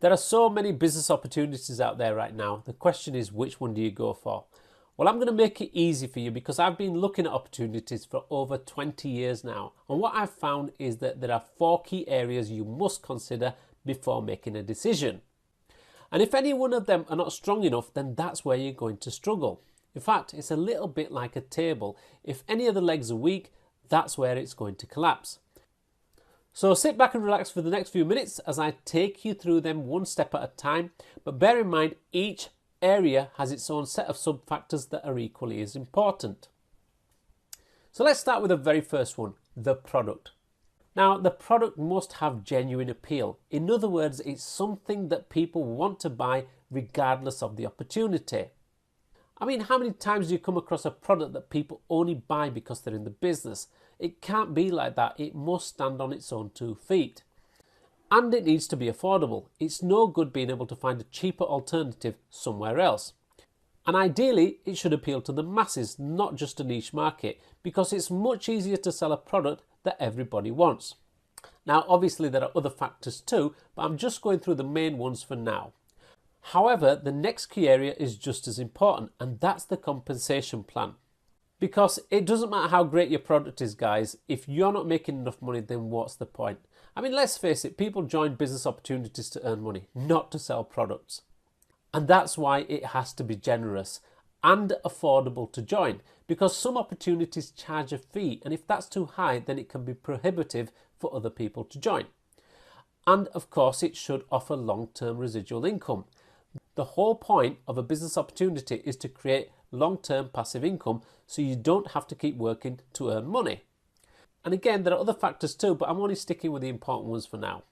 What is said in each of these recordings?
There are so many business opportunities out there right now. The question is, which one do you go for? Well, I'm going to make it easy for you because I've been looking at opportunities for over 20 years now. And what I've found is that there are 4 key areas you must consider before making a decision. And if any one of them are not strong enough, then that's where you're going to struggle. In fact, it's a little bit like a table. If any of the legs are weak, that's where it's going to collapse. So sit back and relax for the next few minutes as I take you through them one step at a time. But bear in mind, each area has its own set of sub-factors that are equally as important. So let's start with the very first one, the product. Now, the product must have genuine appeal. In other words, it's something that people want to buy regardless of the opportunity. I mean, how many times do you come across a product that people only buy because they're in the business? It can't be like that. It must stand on its own 2 feet. And it needs to be affordable. It's no good being able to find a cheaper alternative somewhere else. And ideally, it should appeal to the masses, not just a niche market, because it's much easier to sell a product that everybody wants. Now, obviously, there are other factors too, but I'm just going through the main ones for now. However, the next key area is just as important, and that's the compensation plan. Because it doesn't matter how great your product is, guys, if you're not making enough money, then what's the point? I mean, let's face it, people join business opportunities to earn money, not to sell products. And that's why it has to be generous and affordable to join, because some opportunities charge a fee, and if that's too high, then it can be prohibitive for other people to join. And of course, it should offer long-term residual income. The whole point of a business opportunity is to create long-term passive income so you don't have to keep working to earn money. And again, there are other factors too, but I'm only sticking with the important ones for now.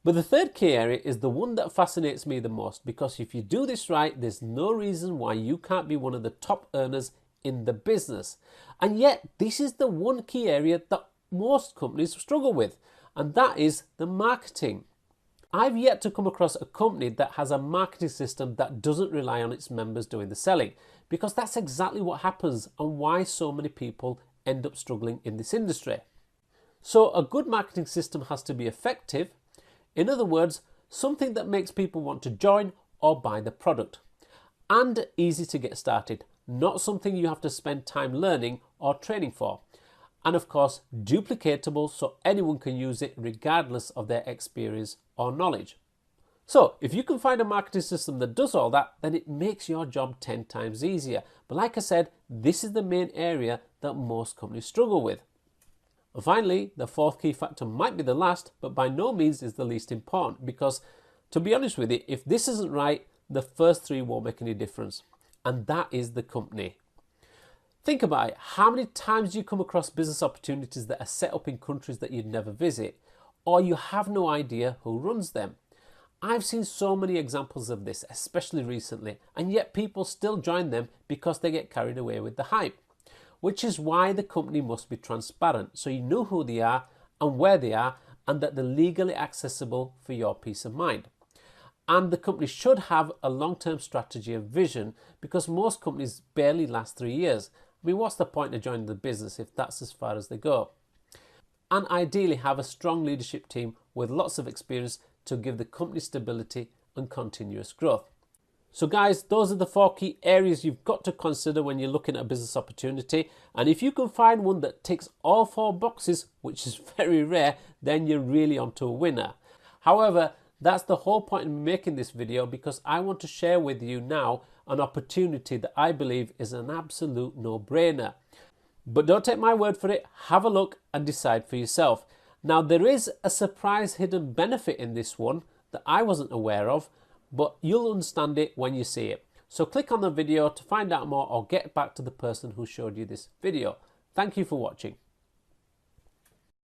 But the third key area is the one that fascinates me the most, because if you do this right, there's no reason why you can't be one of the top earners in the business. And yet, this is the one key area that most companies struggle with, and that is the marketing. I've yet to come across a company that has a marketing system that doesn't rely on its members doing the selling, because that's exactly what happens and why so many people end up struggling in this industry. So a good marketing system has to be effective. In other words, something that makes people want to join or buy the product. And easy to get started, not something you have to spend time learning or training for. And of course, duplicatable so anyone can use it regardless of their experience or knowledge. So if you can find a marketing system that does all that, then it makes your job 10 times easier. But like I said, this is the main area that most companies struggle with. And finally, the fourth key factor might be the last, but by no means is the least important, because to be honest with you, if this isn't right, the first 3 won't make any difference. And that is the company. Think about it. How many times do you come across business opportunities that are set up in countries that you'd never visit, or you have no idea who runs them? I've seen so many examples of this, especially recently, and yet people still join them because they get carried away with the hype. Which is why the company must be transparent, so you know who they are and where they are, and that they're legally accessible for your peace of mind. And the company should have a long-term strategy and vision, because most companies barely last 3 years. I mean, what's the point of joining the business if that's as far as they go? And ideally have a strong leadership team with lots of experience to give the company stability and continuous growth. So guys, those are the 4 key areas you've got to consider when you're looking at a business opportunity. And if you can find one that ticks all 4 boxes, which is very rare, then you're really onto a winner. However, that's the whole point in making this video, because I want to share with you now an opportunity that I believe is an absolute no-brainer. But don't take my word for it, have a look and decide for yourself. Now, there is a surprise hidden benefit in this one that I wasn't aware of, but you'll understand it when you see it. So click on the video to find out more, or get back to the person who showed you this video. Thank you for watching.